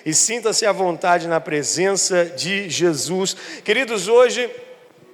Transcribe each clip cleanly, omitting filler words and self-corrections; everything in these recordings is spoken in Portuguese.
e sinta-se à vontade na presença de Jesus. Queridos, hoje,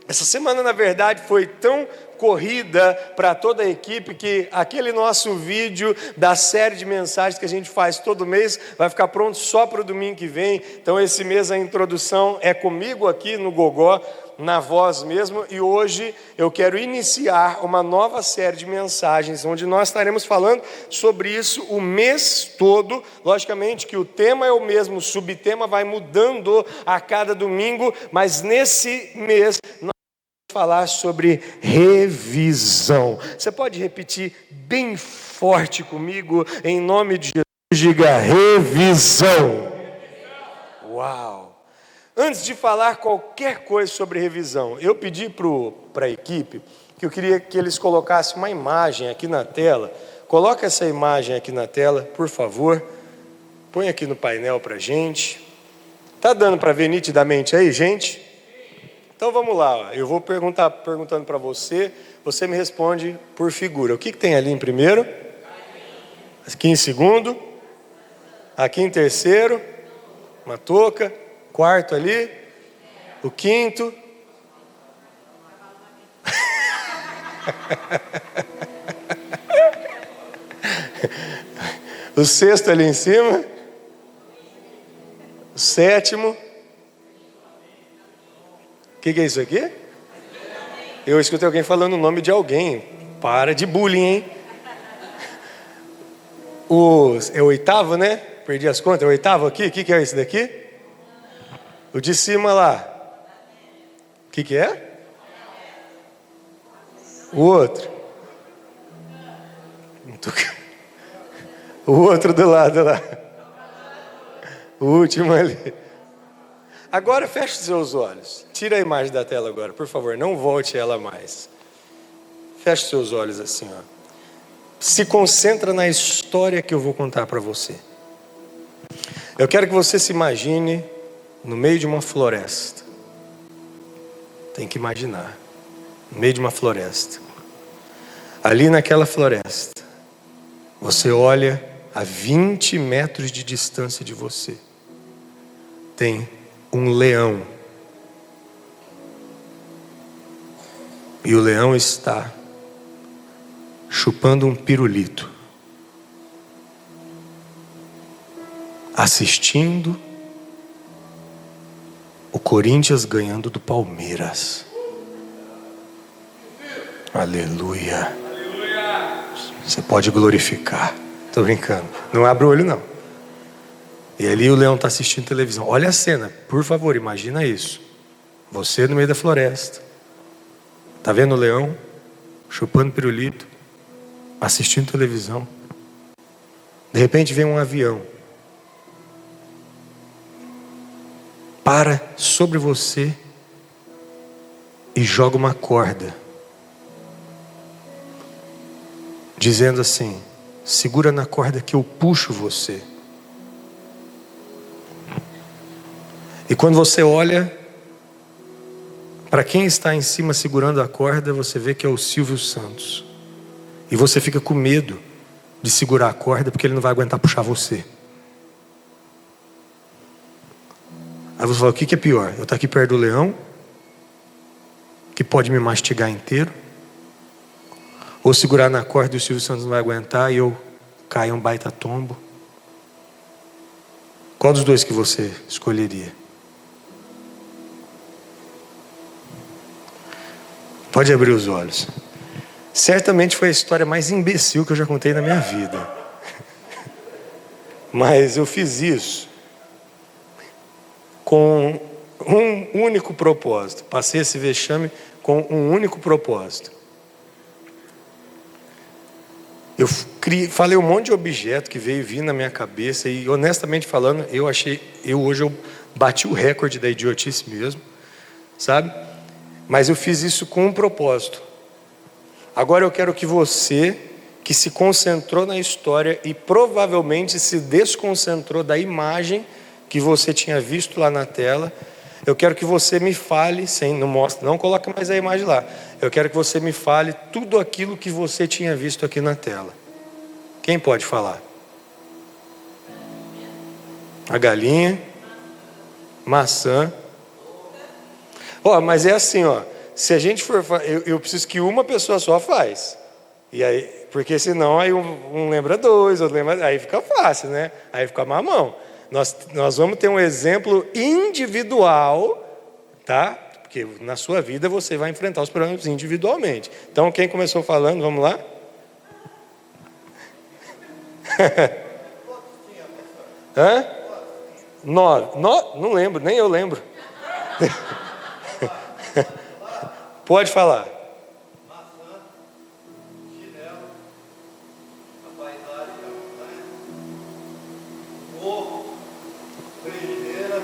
essa semana na verdade foi tão corrida para toda a equipe que aquele nosso vídeo da série de mensagens que a gente faz todo mês vai ficar pronto só para o domingo que vem. Então esse mês a introdução é comigo aqui no Gogó, na voz mesmo, e hoje eu quero iniciar uma nova série de mensagens, onde nós estaremos falando sobre isso o mês todo. Logicamente que o tema é o mesmo, o subtema vai mudando a cada domingo, mas nesse mês nós falar sobre revisão. Você pode repetir bem forte comigo, em nome de Jesus, diga revisão. Uau! Antes de falar qualquer coisa sobre revisão, eu pedi para a equipe que eu queria que eles colocassem uma imagem aqui na tela. Coloca essa imagem aqui na tela, por favor. Põe aqui no painel para a gente. Tá dando para ver nitidamente aí, gente? Então vamos lá, eu vou perguntando para você, você me responde por figura. O que tem ali em primeiro? Aqui em segundo? Aqui em terceiro? Uma touca. Quarto ali? O quinto? O sexto ali em cima? O sétimo? O que é isso aqui? Eu escutei alguém falando o nome de alguém. Para de bullying, hein? É o oitavo, né? Perdi as contas. É o oitavo aqui? O que é esse daqui? O de cima lá. O que é? O outro. O outro do lado lá. O último ali. Agora feche os seus olhos. Tira a imagem da tela agora, por favor. Não volte ela mais. Feche os seus olhos assim, ó. Se concentra na história que eu vou contar para você. Eu quero que você se imagine no meio de uma floresta. Tem que imaginar. No meio de uma floresta. Ali naquela floresta, você olha a 20 metros de distância de você. Tem um leão. E o leão está chupando um pirulito, assistindo o Corinthians ganhando do Palmeiras. Aleluia. Você pode glorificar. Estou brincando. Não abre o olho não. E ali o leão está assistindo televisão. Olha a cena, por favor, imagina isso. Você no meio da floresta. Está vendo o leão? Chupando pirulito. Assistindo televisão. De repente vem um avião. Para sobre você. E joga uma corda. Dizendo assim: segura na corda que eu puxo você. E quando você olha para quem está em cima segurando a corda, você vê que é o Silvio Santos. E você fica com medo de segurar a corda, porque ele não vai aguentar puxar você. Aí você fala: o que é pior? Eu estar aqui perto do leão, que pode me mastigar inteiro, ou segurar na corda e o Silvio Santos não vai aguentar e eu caio um baita tombo? Qual dos dois que você escolheria? Pode abrir os olhos. Certamente foi a história mais imbecil que eu já contei na minha vida. Mas eu fiz isso com um único propósito. Passei esse vexame com um único propósito. Eu falei um monte de objeto que veio vir na minha cabeça e, honestamente falando, hoje eu bati o recorde da idiotice mesmo, sabe? Mas eu fiz isso com um propósito. Agora eu quero que você, que se concentrou na história e provavelmente se desconcentrou da imagem que você tinha visto lá na tela, eu quero que você me fale, não coloque mais a imagem lá. Eu quero que você me fale tudo aquilo que você tinha visto aqui na tela. Quem pode falar? A galinha, maçã. Mas é assim, se a gente for, eu preciso que uma pessoa só faz. E aí, porque senão aí um lembra dois, outro lembra, aí fica fácil, né? Aí fica mamão. Nós vamos ter um exemplo individual, tá? Porque na sua vida você vai enfrentar os problemas individualmente. Então, quem começou falando, vamos lá? Hã? 9. Não lembro, nem eu lembro. Pode falar. Maçã, chinelo, a paisagem da montanha, ovo, frigideira,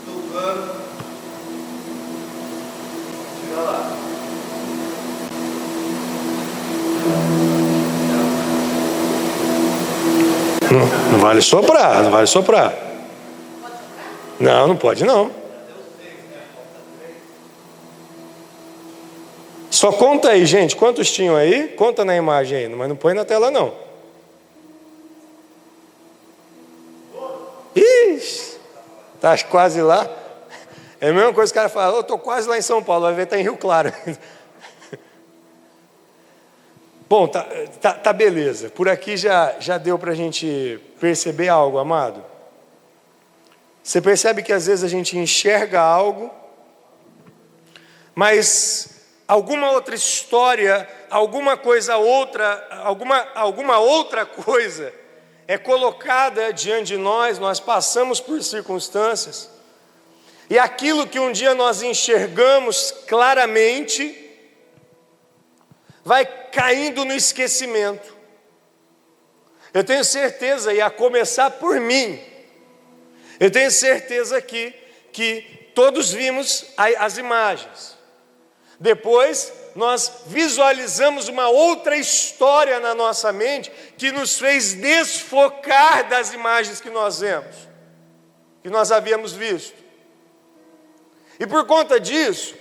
tucano, tira lá. Não vale soprar, não vale soprar. Não, não pode não. Só conta aí, gente, quantos tinham aí? Conta na imagem aí, mas não põe na tela não. Ixi, tá quase lá. É a mesma coisa que o cara fala, eu estou quase lá em São Paulo, vai ver, está em Rio Claro. Bom, tá beleza. Por aqui já deu para a gente perceber algo, amado? Você percebe que às vezes a gente enxerga algo, mas alguma outra história, alguma outra coisa é colocada diante de nós passamos por circunstâncias, e aquilo que um dia nós enxergamos claramente, vai caindo no esquecimento. Eu tenho certeza, e a começar por mim, eu tenho certeza que todos vimos as imagens. Depois, nós visualizamos uma outra história na nossa mente que nos fez desfocar das imagens que nós vemos, que nós havíamos visto. E por conta disso,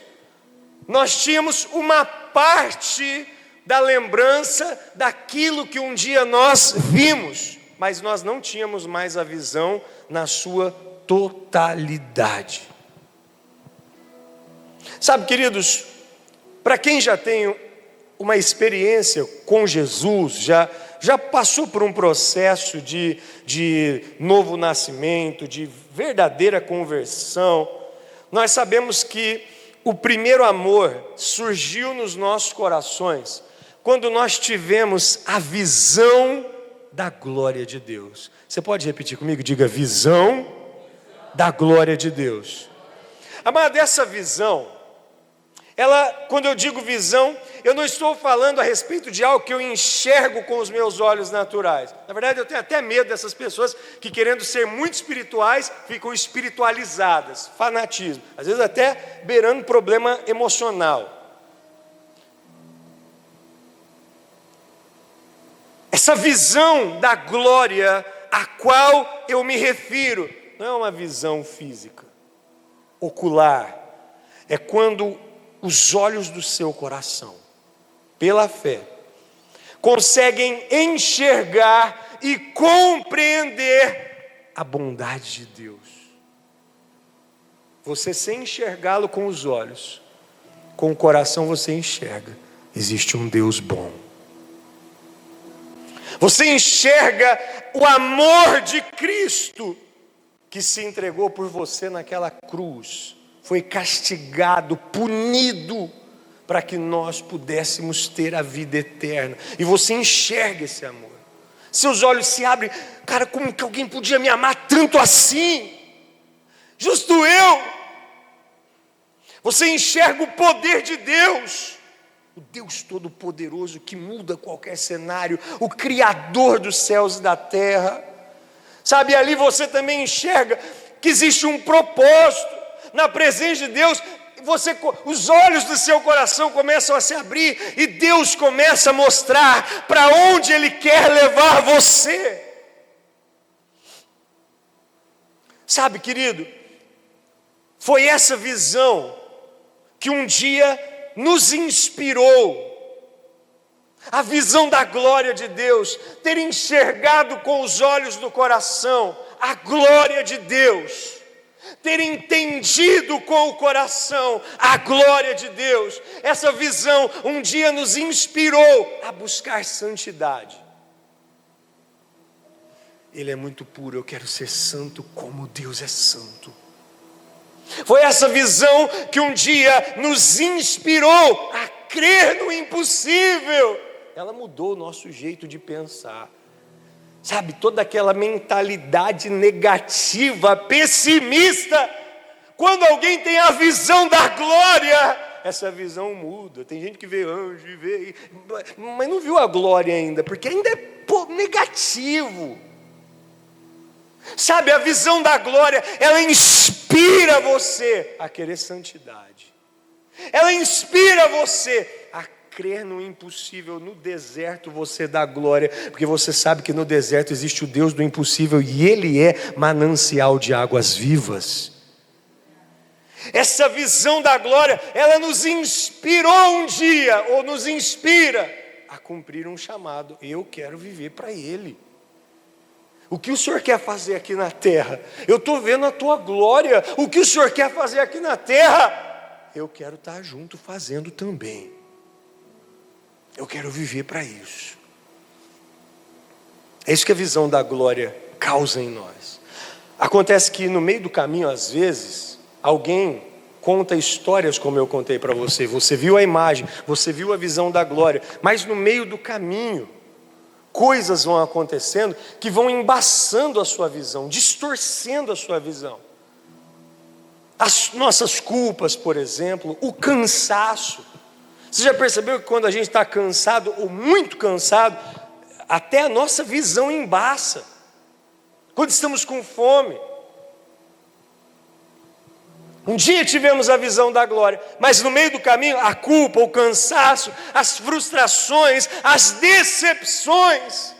nós tínhamos uma parte da lembrança daquilo que um dia nós vimos, mas nós não tínhamos mais a visão na sua totalidade. Sabe, queridos, para quem já tem uma experiência com Jesus, já passou por um processo de novo nascimento, de verdadeira conversão, nós sabemos que o primeiro amor surgiu nos nossos corações quando nós tivemos a visão da glória de Deus. Você pode repetir comigo? Diga: visão da glória de Deus. Amado, essa visão, quando eu digo visão, eu não estou falando a respeito de algo que eu enxergo com os meus olhos naturais. Na verdade, eu tenho até medo dessas pessoas que, querendo ser muito espirituais, ficam espiritualizadas, fanatismo, às vezes até beirando problema emocional. Essa visão da glória a qual eu me refiro, não é uma visão física, ocular, é quando os olhos do seu coração, pela fé, conseguem enxergar e compreender a bondade de Deus. Você, sem enxergá-lo com os olhos, com o coração você enxerga, existe um Deus bom. Você enxerga o amor de Cristo, que se entregou por você naquela cruz, foi castigado, punido, para que nós pudéssemos ter a vida eterna. E você enxerga esse amor. Seus olhos se abrem. Cara, como que alguém podia me amar tanto assim? Justo eu. Você enxerga o poder de Deus. O Deus Todo-Poderoso que muda qualquer cenário. O Criador dos céus e da terra. Sabe, ali você também enxerga que existe um propósito. Na presença de Deus, os olhos do seu coração começam a se abrir e Deus começa a mostrar para onde Ele quer levar você. Sabe, querido, foi essa visão que um dia nos inspirou. A visão da glória de Deus, ter enxergado com os olhos do coração a glória de Deus, ter entendido com o coração a glória de Deus, essa visão um dia nos inspirou a buscar santidade. Ele é muito puro, eu quero ser santo como Deus é santo. Foi essa visão que um dia nos inspirou a crer no impossível. Ela mudou o nosso jeito de pensar. Sabe, toda aquela mentalidade negativa, pessimista, quando alguém tem a visão da glória, essa visão muda. Tem gente que vê anjo e vê, mas não viu a glória ainda, porque ainda é negativo. Sabe, a visão da glória, ela inspira você a querer santidade. Ela inspira você a crer no impossível. No deserto você dá glória, porque você sabe que no deserto existe o Deus do impossível e Ele é manancial de águas vivas. Essa visão da glória, ela nos inspirou um dia, ou nos inspira a cumprir um chamado. Eu quero viver para Ele. O que o Senhor quer fazer aqui na terra? Eu estou vendo a tua glória. O que o Senhor quer fazer aqui na terra? Eu quero estar junto fazendo também. Eu quero viver para isso. É isso que a visão da glória causa em nós. Acontece que no meio do caminho, às vezes, alguém conta histórias como eu contei para você. Você viu a imagem, você viu a visão da glória, mas no meio do caminho, coisas vão acontecendo que vão embaçando a sua visão, distorcendo a sua visão. As nossas culpas, por exemplo, o cansaço. Você já percebeu que quando a gente está cansado ou muito cansado, até a nossa visão embaça? Quando estamos com fome. Um dia tivemos a visão da glória, mas no meio do caminho, a culpa, o cansaço, as frustrações, as decepções,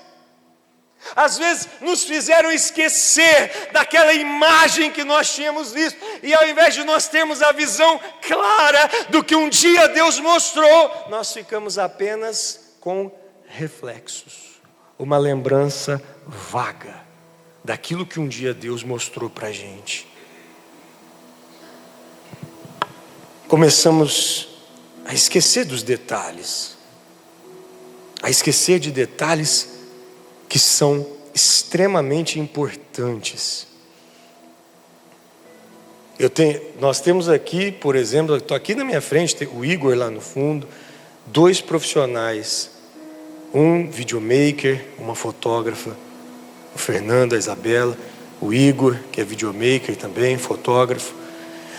às vezes nos fizeram esquecer daquela imagem que nós tínhamos visto, e ao invés de nós termos a visão clara do que um dia Deus mostrou, nós ficamos apenas com reflexos, uma lembrança vaga daquilo que um dia Deus mostrou para a gente. Começamos a esquecer dos detalhes, a esquecer de detalhes que são extremamente importantes. Nós temos aqui, por exemplo, estou aqui na minha frente, tem o Igor lá no fundo, 2 profissionais, um videomaker, uma fotógrafa, o Fernando, a Isabela, o Igor, que é videomaker também, fotógrafo.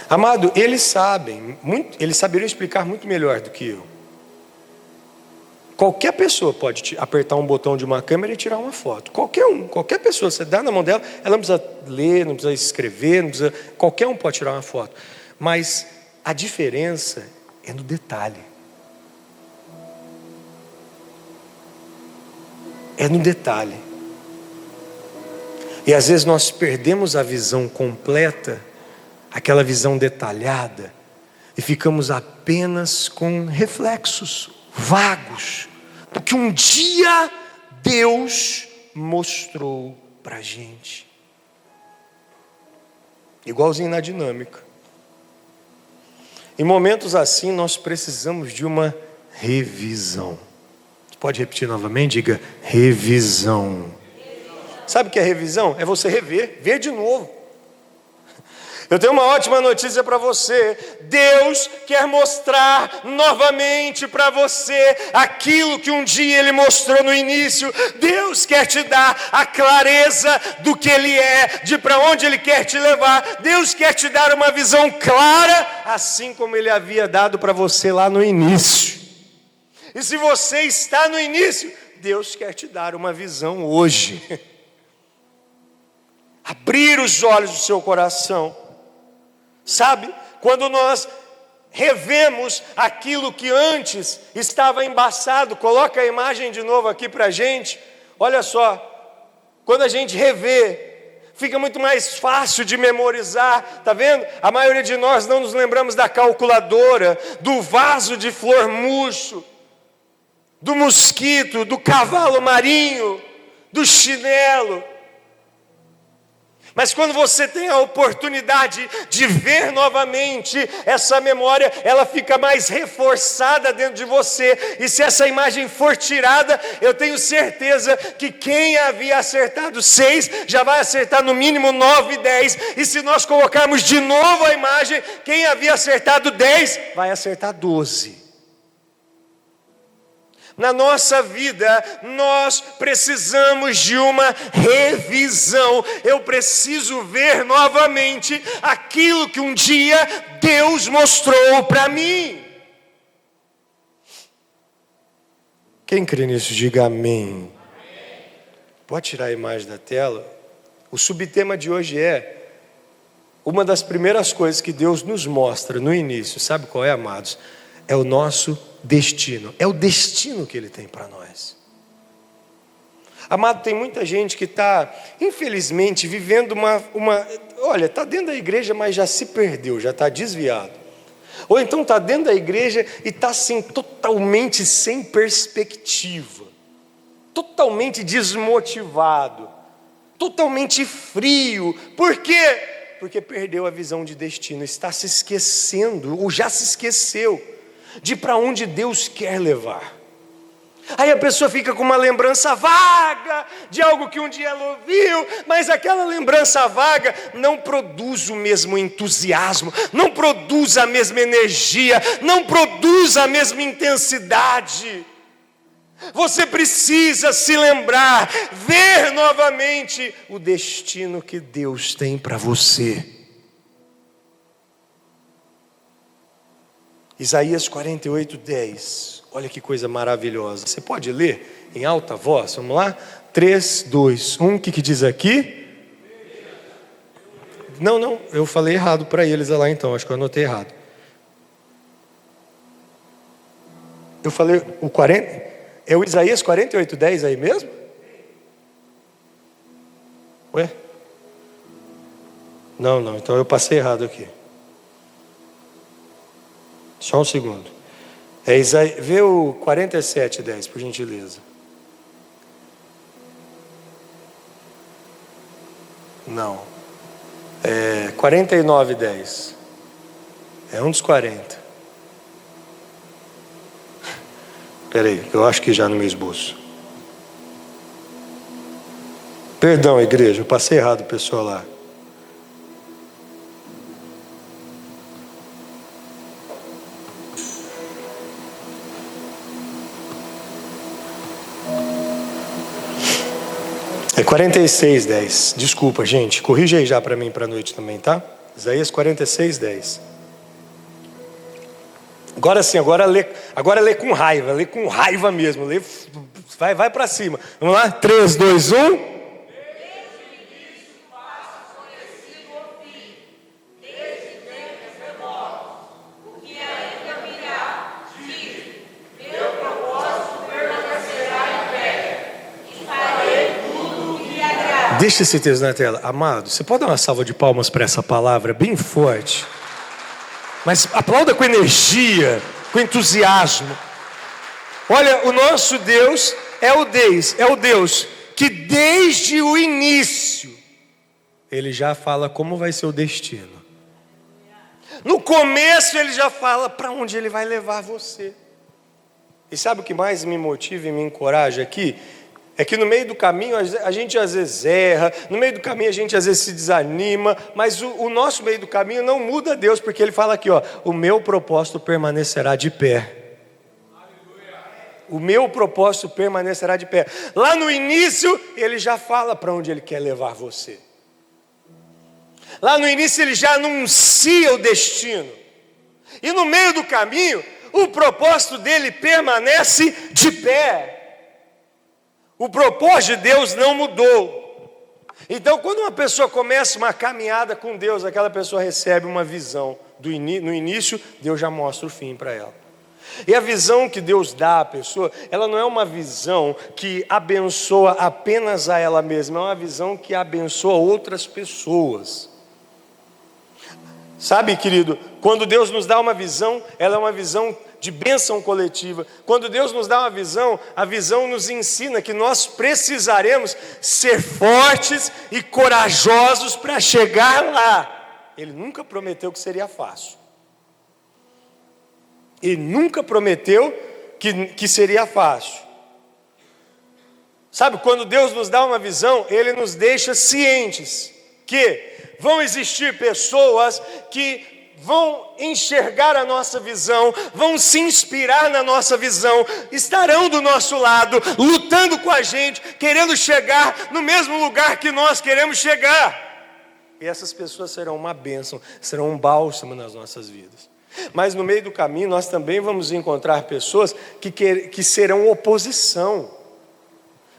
Amado, eles saberiam explicar muito melhor do que eu. Qualquer pessoa pode apertar um botão de uma câmera e tirar uma foto. Qualquer pessoa, você dá na mão dela, ela não precisa ler, não precisa escrever, qualquer um pode tirar uma foto. Mas a diferença é no detalhe. É no detalhe. E às vezes nós perdemos a visão completa, aquela visão detalhada, e ficamos apenas com reflexos vagos do que um dia Deus mostrou para a gente. Igualzinho na dinâmica. Em momentos assim nós precisamos de uma revisão. Você pode repetir novamente? Diga revisão. Sabe o que é revisão? É você rever, ver de novo. Eu tenho uma ótima notícia para você. Deus quer mostrar novamente para você aquilo que um dia Ele mostrou no início. Deus quer te dar a clareza do que Ele é, de para onde Ele quer te levar. Deus quer te dar uma visão clara, assim como Ele havia dado para você lá no início. E se você está no início, Deus quer te dar uma visão hoje. Abrir os olhos do seu coração. Sabe, quando nós revemos aquilo que antes estava embaçado, coloca a imagem de novo aqui para a gente, olha só, quando a gente revê, fica muito mais fácil de memorizar, tá vendo? A maioria de nós não nos lembramos da calculadora, do vaso de flor murcho, do mosquito, do cavalo marinho, do chinelo. Mas quando você tem a oportunidade de ver novamente essa memória, ela fica mais reforçada dentro de você. E se essa imagem for tirada, eu tenho certeza que quem havia acertado 6 já vai acertar no mínimo 9 e 10. E se nós colocarmos de novo a imagem, quem havia acertado 10 vai acertar 12. Na nossa vida, nós precisamos de uma revisão. Eu preciso ver novamente aquilo que um dia Deus mostrou para mim. Quem crê nisso, diga amém. Pode tirar a imagem da tela? O subtema de hoje é: uma das primeiras coisas que Deus nos mostra no início, sabe qual é, amados? É o nosso destino, é o destino que Ele tem para nós. Amado, tem muita gente que está, infelizmente, vivendo olha, está dentro da igreja, mas já se perdeu, já está desviado. Ou então está dentro da igreja e está assim, totalmente sem perspectiva, totalmente desmotivado, totalmente frio. Por quê? Porque perdeu a visão de destino, está se esquecendo, ou já se esqueceu de para onde Deus quer levar. Aí a pessoa fica com uma lembrança vaga de algo que um dia ela ouviu, mas aquela lembrança vaga não produz o mesmo entusiasmo, não produz a mesma energia, não produz a mesma intensidade. Você precisa se lembrar, ver novamente o destino que Deus tem para você. Isaías 48:10, olha que coisa maravilhosa. Você pode ler em alta voz? Vamos lá? 3, 2, 1, o que diz aqui? Não, eu falei errado para eles lá então, acho que eu anotei errado. Eu falei o 40, é o Isaías 48:10 aí mesmo? Ué? Não, então eu passei errado aqui. Só um segundo. Vê o 47:10, por gentileza. Não. 49:10. É um dos 40. Espera aí, eu acho que já no meu esboço. Perdão, igreja, eu passei errado o pessoal lá. É 46:10. Desculpa, gente. Corrija aí já para mim para a noite também, tá? Isaías 46:10. Agora sim, agora lê com raiva. Lê com raiva mesmo. Lê, vai para cima. Vamos lá? 3, 2, 1. Deixa esse texto na tela. Amado, você pode dar uma salva de palmas para essa palavra bem forte? Mas aplauda com energia, com entusiasmo. Olha, o nosso Deus é o Deus que desde o início Ele já fala como vai ser o destino. No começo Ele já fala para onde Ele vai levar você. E sabe o que mais me motiva e me encoraja aqui? É que no meio do caminho a gente às vezes erra, no meio do caminho a gente às vezes se desanima, mas o nosso meio do caminho não muda Deus, porque Ele fala aqui, ó, o meu propósito permanecerá de pé. O meu propósito permanecerá de pé. Lá no início Ele já fala para onde Ele quer levar você. Lá no início Ele já anuncia o destino. E no meio do caminho, o propósito dele permanece de pé. O propósito de Deus não mudou. Então, quando uma pessoa começa uma caminhada com Deus, aquela pessoa recebe uma visão. No início, Deus já mostra o fim para ela. E a visão que Deus dá à pessoa, ela não é uma visão que abençoa apenas a ela mesma, é uma visão que abençoa outras pessoas. Sabe, querido, quando Deus nos dá uma visão, ela é uma visão de bênção coletiva. Quando Deus nos dá uma visão, a visão nos ensina que nós precisaremos ser fortes e corajosos para chegar lá. Ele nunca prometeu que seria fácil. Ele nunca prometeu que seria fácil. Sabe, quando Deus nos dá uma visão, Ele nos deixa cientes que vão existir pessoas que vão enxergar a nossa visão, vão se inspirar na nossa visão, estarão do nosso lado, lutando com a gente, querendo chegar no mesmo lugar que nós queremos chegar. E essas pessoas serão uma bênção, serão um nas nossas vidas. Mas no meio do caminho nós também vamos encontrar pessoas que serão oposição,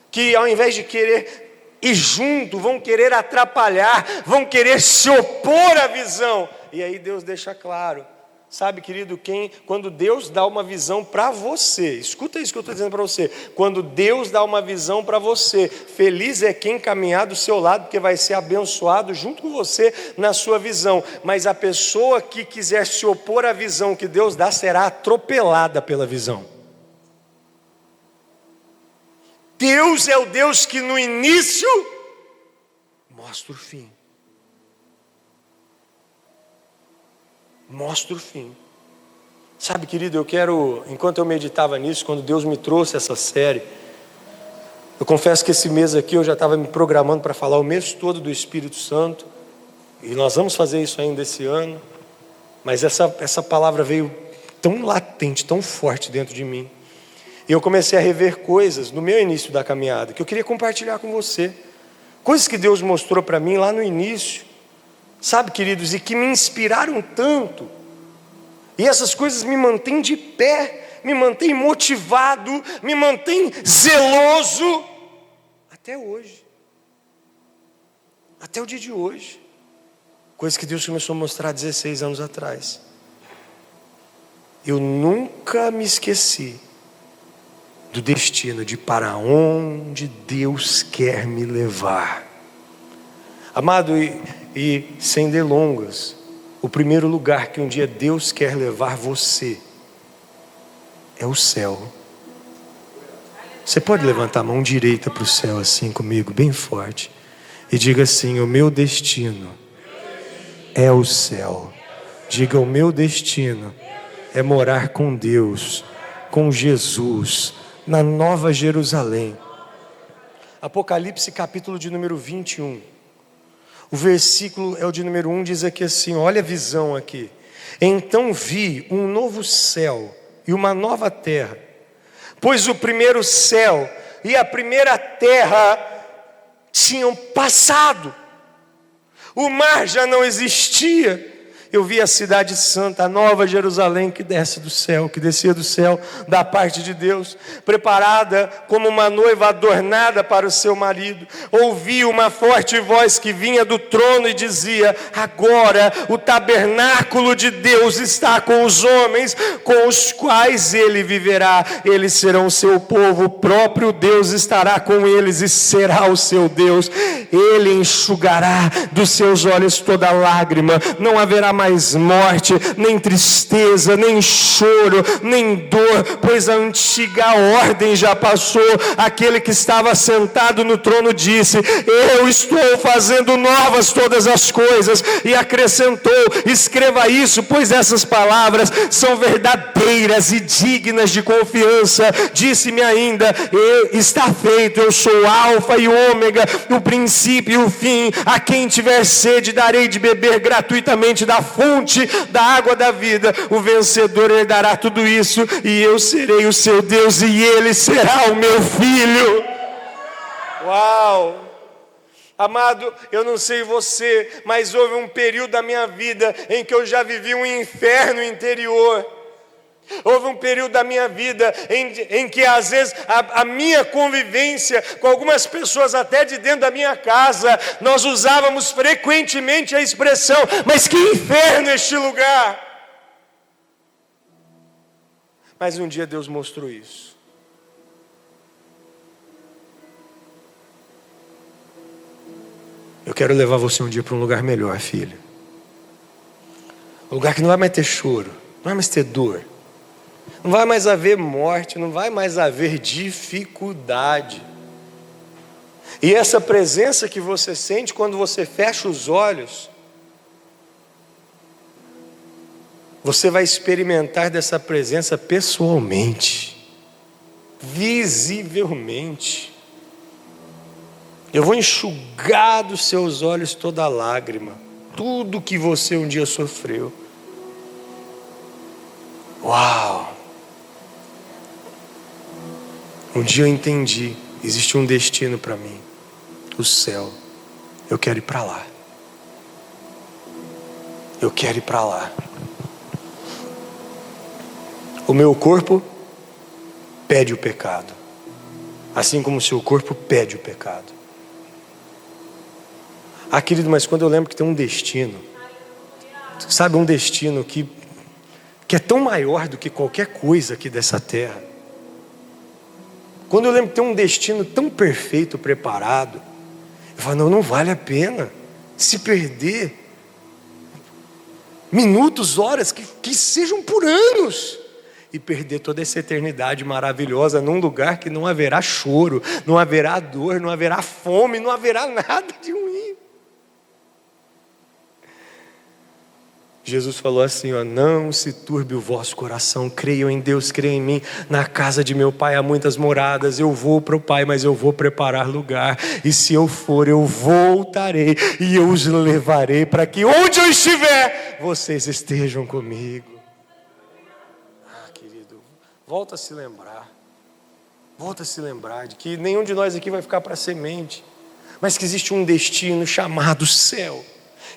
que ao invés de querer ir junto, vão querer atrapalhar, vão querer se opor à visão. E aí Deus deixa claro, sabe, querido, quando Deus dá uma visão para você, escuta isso que eu estou dizendo para você, quando Deus dá uma visão para você, feliz é quem caminhar do seu lado, porque vai ser abençoado junto com você na sua visão. Mas a pessoa que quiser se opor à visão que Deus dá, será atropelada pela visão. Deus é o Deus que no início mostra o fim. Mostra o fim. Sabe, querido, enquanto eu meditava nisso, quando Deus me trouxe essa série, eu confesso que esse mês aqui eu já estava me programando para falar o mês todo do Espírito Santo, e nós vamos fazer isso ainda esse ano, mas essa palavra veio tão latente, tão forte dentro de mim, e eu comecei a rever coisas no meu início da caminhada, que eu queria compartilhar com você, coisas que Deus mostrou para mim lá no início, sabe, queridos, e que me inspiraram tanto, e essas coisas me mantêm de pé, me mantêm motivado, me mantêm zeloso, até hoje, até o dia de hoje, coisas que Deus começou a mostrar 16 anos atrás. Eu nunca me esqueci do destino, de para onde Deus quer me levar. Amado, e sem delongas, o primeiro lugar que um dia Deus quer levar você é o céu. Você pode levantar a mão direita para o céu assim comigo, bem forte, e diga assim: o meu destino é o céu. Diga: o meu destino é morar com Deus, com Jesus, na Nova Jerusalém. Apocalipse capítulo de número 21. O versículo é o de número 1, diz aqui assim, olha a visão aqui. Então vi um novo céu e uma nova terra, pois o primeiro céu e a primeira terra tinham passado, o mar já não existia. Eu vi a cidade santa, a Nova Jerusalém, que desce do céu, que descia do céu da parte de Deus, preparada como uma noiva adornada para o seu marido. Ouvi uma forte voz que vinha do trono e dizia: agora o tabernáculo de Deus está com os homens, com os quais ele viverá. Eles serão seu povo, o próprio Deus estará com eles e será o seu Deus. Ele enxugará dos seus olhos toda lágrima, não haverá mais morte, nem tristeza, nem choro, nem dor, pois a antiga ordem já passou. Aquele que estava sentado no trono disse: eu estou fazendo novas todas as coisas, e acrescentou: escreva isso, pois essas palavras são verdadeiras e dignas de confiança. Disse-me ainda: está feito, eu sou o alfa e o ômega, o princípio e o fim. A quem tiver sede darei de beber gratuitamente da fonte da água da vida. O vencedor herdará tudo isso, e eu serei o seu Deus, e ele será o meu filho. Uau! Amado, eu não sei você, mas houve um período da minha vida em que eu já vivi um inferno interior. Houve um período da minha vida em que às vezes a minha convivência com algumas pessoas até de dentro da minha casa, nós usávamos frequentemente a expressão: mas que inferno este lugar. Mas um dia Deus mostrou isso. Eu quero levar você um dia para um lugar melhor, filho. Um lugar que não vai mais ter choro, não vai mais ter dor, Não vai mais haver morte, não vai mais haver dificuldade. E essa presença que você sente quando você fecha os olhos, você vai experimentar dessa presença pessoalmente, visivelmente. Eu vou enxugar dos seus olhos toda lágrima, tudo que você um dia sofreu. Uau! Um dia eu entendi, existe um destino para mim, o céu. Eu quero ir para lá. Eu quero ir para lá. O meu corpo pede o pecado, assim como o seu corpo pede o pecado. Ah, querido, mas quando eu lembro que tem um destino, sabe, um destino que é tão maior do que qualquer coisa aqui dessa terra. Quando eu lembro que tem um destino tão perfeito, preparado, eu falo, não vale a pena se perder minutos, horas, que sejam por anos, e perder toda essa eternidade maravilhosa num lugar que não haverá choro, não haverá dor, não haverá fome, não haverá nada de ruim. Jesus falou assim, não se turbe o vosso coração, creiam em Deus, creiam em mim, na casa de meu Pai há muitas moradas, eu vou para o Pai, mas eu vou preparar lugar, e se eu for, eu voltarei, e eu os levarei para que onde eu estiver, vocês estejam comigo. Ah, querido, volta a se lembrar de que nenhum de nós aqui vai ficar para semente, mas que existe um destino chamado céu.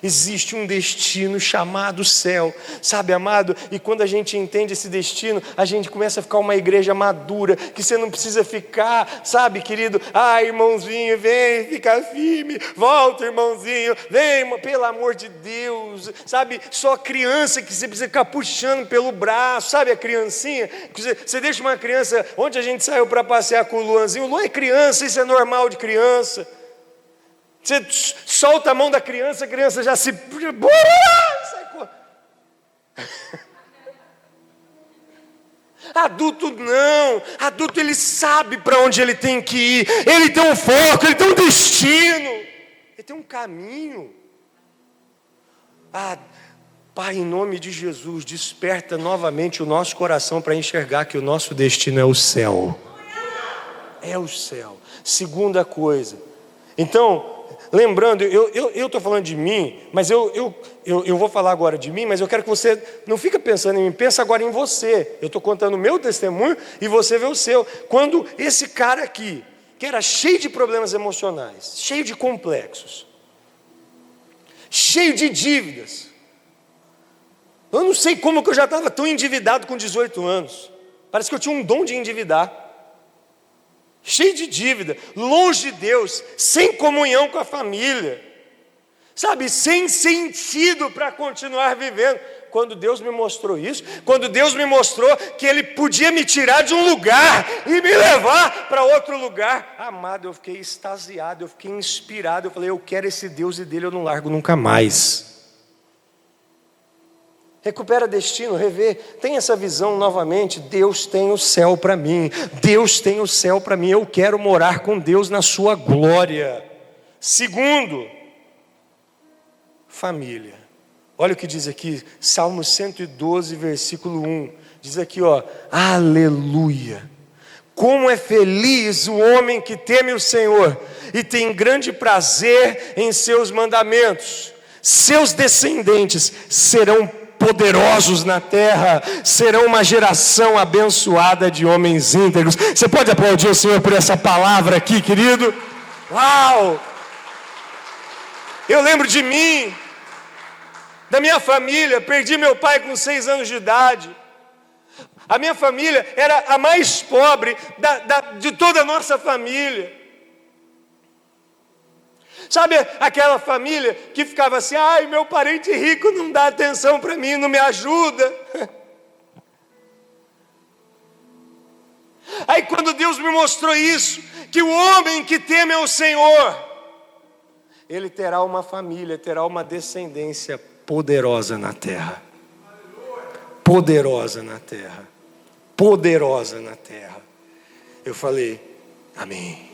Existe um destino chamado céu, sabe, amado? E quando a gente entende esse destino, a gente começa a ficar uma igreja madura, que você não precisa ficar, sabe, querido? Ah, irmãozinho, vem, fica firme, volta, irmãozinho, vem, pelo amor de Deus, sabe? Só criança que você precisa ficar puxando pelo braço, sabe, a criancinha? Você deixa uma criança, onde a gente saiu para passear com o Luanzinho, o Luan é criança, isso é normal de criança. Você solta a mão da criança, a criança já se... Adulto não, adulto ele sabe para onde ele tem que ir, ele tem um foco, ele tem um destino, ele tem um caminho. Pai, em nome de Jesus, desperta novamente o nosso coração para enxergar que o nosso destino é o céu. É o céu. Segunda coisa, então... Lembrando, eu estou falando de mim, mas eu vou falar agora de mim, mas eu quero que você não fique pensando em mim, pensa agora em você. Eu estou contando o meu testemunho e você vê o seu. Quando esse cara aqui, que era cheio de problemas emocionais, cheio de complexos, cheio de dívidas, eu não sei como que eu já estava tão endividado com 18 anos, parece que eu tinha um dom de endividar. Cheio de dívida, longe de Deus, sem comunhão com a família, sabe, sem sentido para continuar vivendo. Quando Deus me mostrou isso, quando Deus me mostrou que Ele podia me tirar de um lugar e me levar para outro lugar, amado, eu fiquei extasiado, eu fiquei inspirado, eu falei, eu quero esse Deus e dele eu não largo nunca mais. Recupera destino, revê, tem essa visão novamente, Deus tem o céu para mim, Deus tem o céu para mim, eu quero morar com Deus na sua glória. Segundo, família. Olha o que diz aqui, Salmo 112, versículo 1, diz aqui, aleluia. Como é feliz o homem que teme o Senhor e tem grande prazer em seus mandamentos. Seus descendentes serão poderosos na terra, serão uma geração abençoada de homens íntegros. Você pode aplaudir o Senhor por essa palavra aqui, querido? Uau! Eu lembro de mim, da minha família, perdi meu pai com 6 anos de idade. A minha família era a mais pobre de toda a nossa família. Sabe aquela família que ficava assim, ai, meu parente rico não dá atenção para mim, não me ajuda. Aí quando Deus me mostrou isso, que o homem que teme ao Senhor, ele terá uma família, terá uma descendência poderosa na terra. Poderosa na terra. poderosa na terra. Eu falei, amém.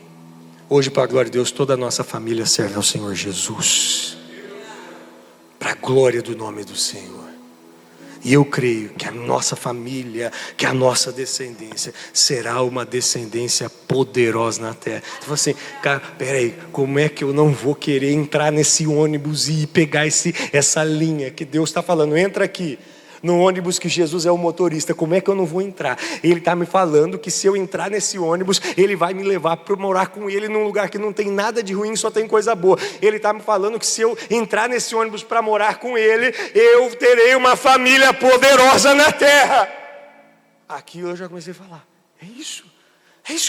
Hoje, para a glória de Deus, toda a nossa família serve ao Senhor Jesus, para a glória do nome do Senhor. E eu creio que a nossa família, que a nossa descendência será uma descendência poderosa na terra. Você fala assim, cara, peraí, como é que eu não vou querer entrar nesse ônibus e pegar essa linha que Deus está falando? Entra aqui, no ônibus que Jesus é o motorista. Como é que eu não vou entrar? Ele está me falando que se eu entrar nesse ônibus, Ele vai me levar para morar com Ele num lugar que não tem nada de ruim, só tem coisa boa. Ele está me falando que se eu entrar nesse ônibus para morar com Ele, eu terei uma família poderosa na terra. Aqui eu já comecei a falar, é isso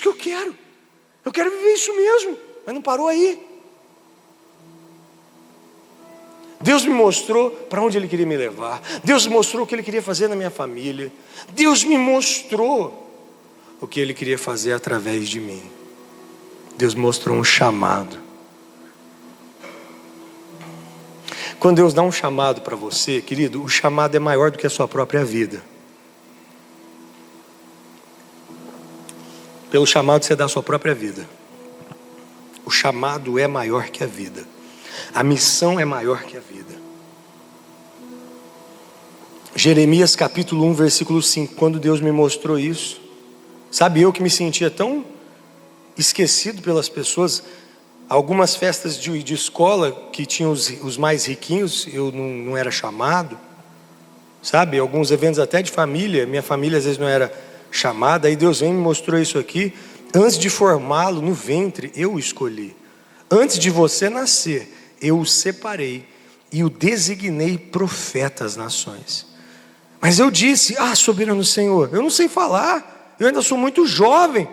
que eu quero viver isso mesmo. Mas não parou aí. Deus me mostrou para onde Ele queria me levar. Deus me mostrou o que Ele queria fazer na minha família. Deus me mostrou o que Ele queria fazer através de mim. Deus mostrou um chamado. Quando Deus dá um chamado para você, querido, o chamado é maior do que a sua própria vida. Pelo chamado você dá a sua própria vida. O chamado é maior que a vida. A missão é maior que a vida. Jeremias capítulo 1, versículo 5. Quando Deus me mostrou isso, sabe, eu que me sentia tão esquecido pelas pessoas. Algumas festas de escola que tinham os mais riquinhos, eu não era chamado. Sabe, alguns eventos até de família, minha família às vezes não era chamada. Aí Deus vem e me mostrou isso aqui. Antes de formá-lo no ventre, eu o escolhi. Antes de você nascer, eu o separei e o designei profeta às nações. Mas eu disse, soberano Senhor, eu não sei falar, eu ainda sou muito jovem.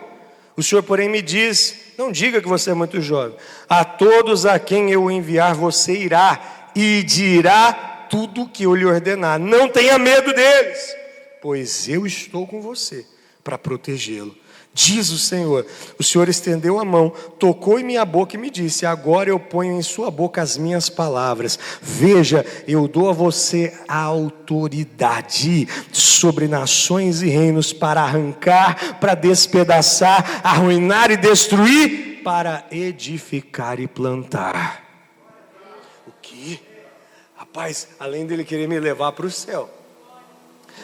O Senhor, porém, me diz, não diga que você é muito jovem. A todos a quem eu enviar, você irá e dirá tudo o que eu lhe ordenar. Não tenha medo deles, pois eu estou com você para protegê-lo. Diz o Senhor estendeu a mão, tocou em minha boca e me disse, agora eu ponho em sua boca as minhas palavras. Veja, eu dou a você a autoridade sobre nações e reinos para arrancar, para despedaçar, arruinar e destruir, para edificar e plantar. O que? Rapaz, além dele querer me levar para o céu,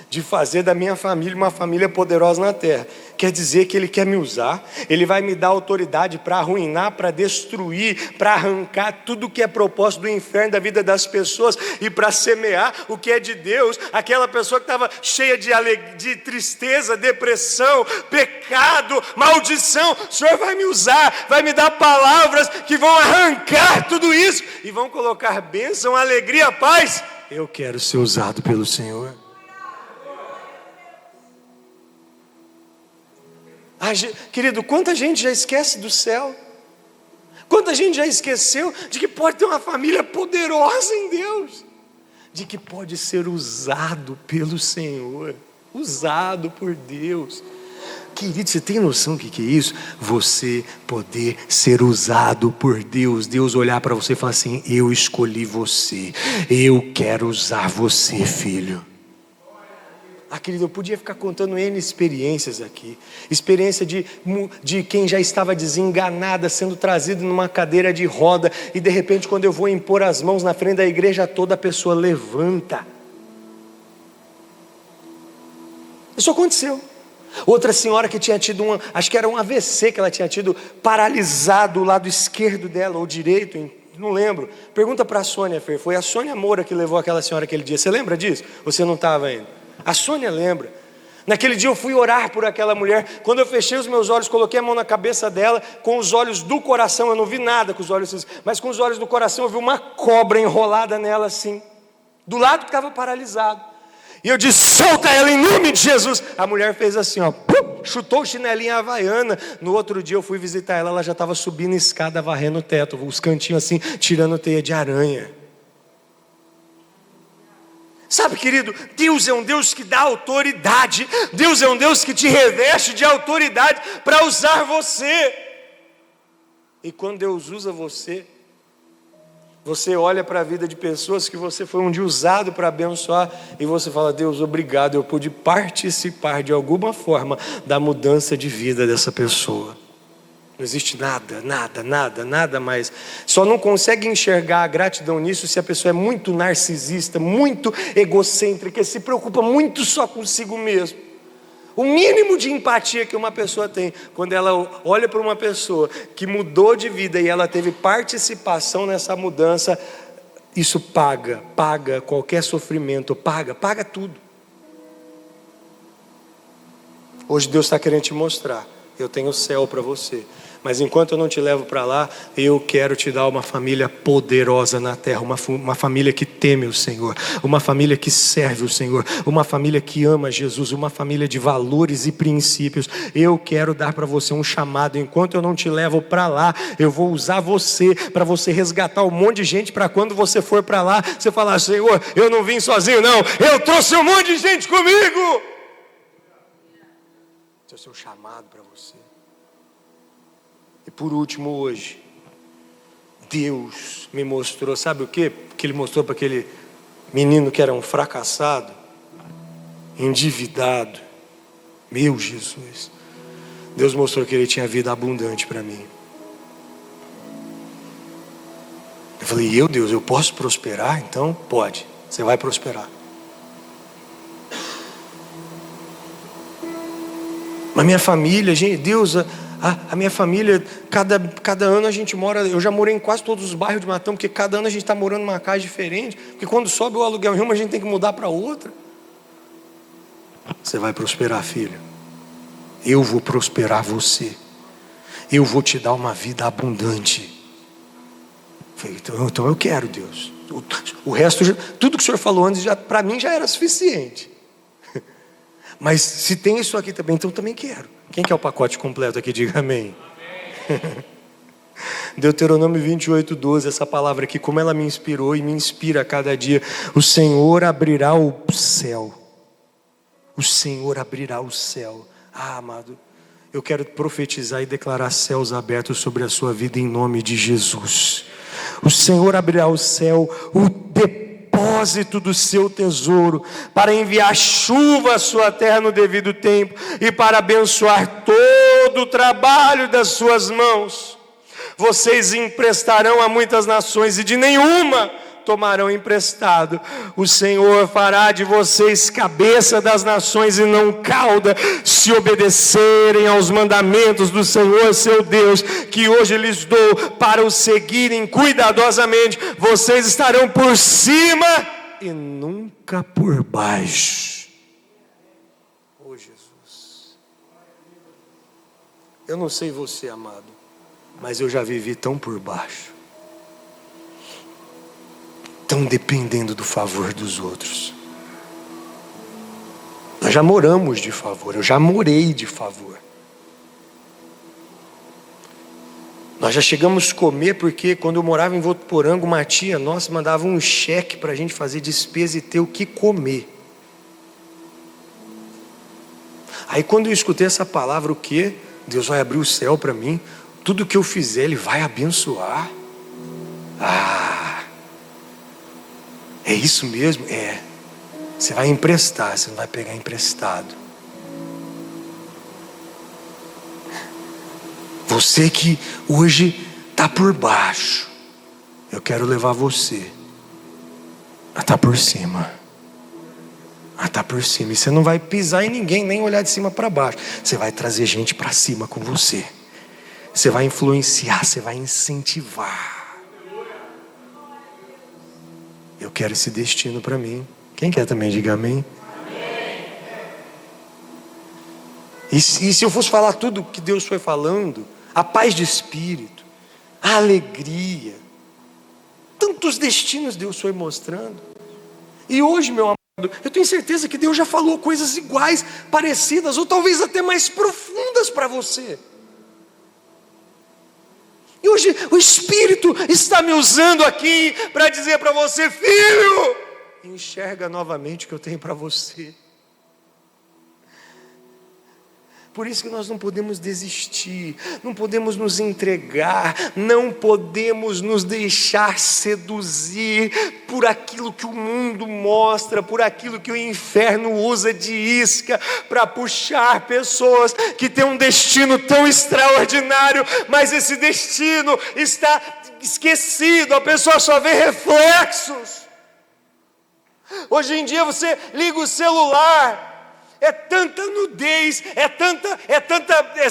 de fazer da minha família uma família poderosa na terra, quer dizer que Ele quer me usar. Ele vai me dar autoridade para arruinar, para destruir, para arrancar tudo que é propósito do inferno da vida das pessoas e para semear o que é de Deus. Aquela pessoa que estava cheia de tristeza, depressão, pecado, maldição, o Senhor vai me usar, vai me dar palavras que vão arrancar tudo isso e vão colocar bênção, alegria, paz. Eu quero ser usado pelo Senhor. Querido, quanta gente já esquece do céu? Quanta gente já esqueceu de que pode ter uma família poderosa em Deus? De que pode ser usado pelo Senhor, usado por Deus. Querido, você tem noção do que é isso? Você poder ser usado por Deus. Deus olhar para você e falar assim, eu escolhi você, eu quero usar você, filho. Querido, eu podia ficar contando N experiências aqui. Experiência de quem já estava desenganada, sendo trazido numa cadeira de roda. E de repente, quando eu vou impor as mãos na frente da igreja toda, a pessoa levanta. Isso aconteceu. Outra senhora que tinha tido acho que era um AVC que ela tinha tido, paralisado o lado esquerdo dela, ou direito, não lembro. Pergunta para a Sônia, Fer. Foi a Sônia Moura que levou aquela senhora aquele dia. Você lembra disso? Você não estava ainda? A Sônia lembra. Naquele dia eu fui orar por aquela mulher. Quando eu fechei os meus olhos, coloquei a mão na cabeça dela, com os olhos do coração, eu não vi nada com os olhos, mas com os olhos do coração eu vi uma cobra enrolada nela assim, do lado que estava paralisado. E eu disse, solta ela em nome de Jesus. A mulher fez assim, chutou o chinelinho havaiana. No outro dia eu fui visitar ela, ela já estava subindo a escada, varrendo o teto, os cantinhos assim, tirando teia de aranha. Sabe, querido, Deus é um Deus que dá autoridade. Deus é um Deus que te reveste de autoridade para usar você. E quando Deus usa você, Você olha para a vida de pessoas que você foi um dia usado para abençoar e você fala: Deus, obrigado, eu pude participar de alguma forma da mudança de vida dessa pessoa. Não existe nada mais. Só não consegue enxergar a gratidão nisso se a pessoa é muito narcisista, muito egocêntrica, se preocupa muito só consigo mesmo. O mínimo de empatia que uma pessoa tem, quando ela olha para uma pessoa que mudou de vida e ela teve participação nessa mudança, isso paga qualquer sofrimento, paga tudo. Hoje Deus está querendo te mostrar: eu tenho o céu para você. Mas enquanto eu não te levo para lá, eu quero te dar uma família poderosa na terra, uma família que teme o Senhor, uma família que serve o Senhor, uma família que ama Jesus, uma família de valores e princípios. Eu quero dar para você um chamado. Enquanto eu não te levo para lá, eu vou usar você para você resgatar um monte de gente, para quando você for para lá, você falar: Senhor, eu não vim sozinho não, eu trouxe um monte de gente comigo. Esse é o seu chamado para você. E por último, hoje, Deus me mostrou, sabe o quê? Que Ele mostrou para aquele menino que era um fracassado, endividado. Meu Jesus, Deus mostrou que ele tinha vida abundante para mim. Eu falei: Deus, eu posso prosperar? Então pode, você vai prosperar. Mas minha família, gente, Deus... A minha família, cada ano a gente mora, eu já morei em quase todos os bairros de Matão, porque cada ano a gente está morando numa casa diferente, porque quando sobe o aluguel em uma, a gente tem que mudar para outra. Você vai prosperar, filho. Eu vou prosperar você. Eu vou te dar uma vida abundante. Então eu quero, Deus. O resto, tudo que o Senhor falou antes, para mim já era suficiente. Mas se tem isso aqui também, então eu também quero. Quem quer o pacote completo aqui? Diga amém. Deuteronômio 28:12, essa palavra aqui, como ela me inspirou e me inspira a cada dia. O Senhor abrirá o céu. O Senhor abrirá o céu. Amado, eu quero profetizar e declarar céus abertos sobre a sua vida em nome de Jesus. O Senhor abrirá o céu, o depósito do seu tesouro, para enviar chuva à sua terra no devido tempo e para abençoar todo o trabalho das suas mãos. Vocês emprestarão a muitas nações e de nenhuma tomarão emprestado. O Senhor fará de vocês cabeça das nações e não cauda, se obedecerem aos mandamentos do Senhor seu Deus, que hoje lhes dou para o seguirem cuidadosamente. Vocês estarão por cima e nunca por baixo. Oh Jesus, eu não sei você, amado, mas eu já vivi tão por baixo, tão dependendo do favor dos outros. Nós já moramos de favor, eu já morei de favor. Nós já chegamos a comer porque quando eu morava em Votuporanga, uma tia nossa mandava um cheque para a gente fazer despesa e ter o que comer. Aí quando eu escutei essa palavra, o quê? Deus vai abrir o céu para mim, tudo que eu fizer Ele vai abençoar. É isso mesmo? É. Você vai emprestar, você não vai pegar emprestado. Você que hoje está por baixo, eu quero levar você a estar por cima. A estar por cima. E você não vai pisar em ninguém, nem olhar de cima para baixo. Você vai trazer gente para cima com você. Você vai influenciar, você vai incentivar. Eu quero esse destino para mim. Quem quer também, diga amém. E se eu fosse falar tudo que Deus foi falando, a paz de espírito, a alegria, tantos destinos Deus foi mostrando. E hoje, meu amado, eu tenho certeza que Deus já falou coisas iguais, parecidas, ou talvez até mais profundas para você. E hoje o Espírito está me usando aqui para dizer para você: filho, enxerga novamente o que eu tenho para você. Por isso que nós não podemos desistir, não podemos nos entregar, não podemos nos deixar seduzir por aquilo que o mundo mostra, por aquilo que o inferno usa de isca para puxar pessoas que têm um destino tão extraordinário, mas esse destino está esquecido, a pessoa só vê reflexos. Hoje em dia você liga o celular, é tanta nudez, é tanta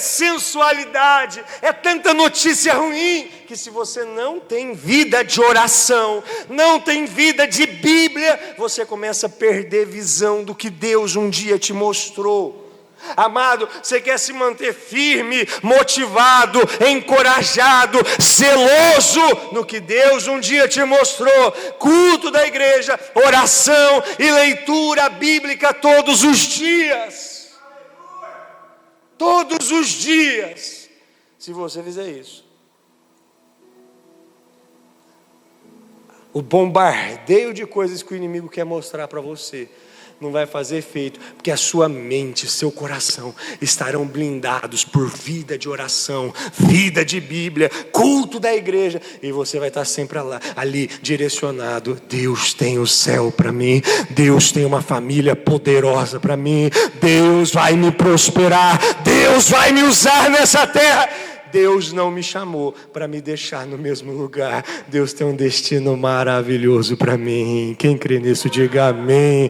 sensualidade, é tanta notícia ruim, que se você não tem vida de oração, não tem vida de Bíblia, você começa a perder visão do que Deus um dia te mostrou. Amado, você quer se manter firme, motivado, encorajado, zeloso no que Deus um dia te mostrou. Culto da igreja, oração e leitura bíblica todos os dias. Todos os dias. Se você fizer isso, o bombardeio de coisas que o inimigo quer mostrar para você não vai fazer efeito, porque a sua mente, seu coração estarão blindados por vida de oração, vida de Bíblia, culto da igreja, e você vai estar sempre ali direcionado. Deus tem o céu para mim, Deus tem uma família poderosa para mim, Deus vai me prosperar, Deus vai me usar nessa terra. Deus não me chamou para me deixar no mesmo lugar. Deus tem um destino maravilhoso para mim. Quem crê nisso, diga amém.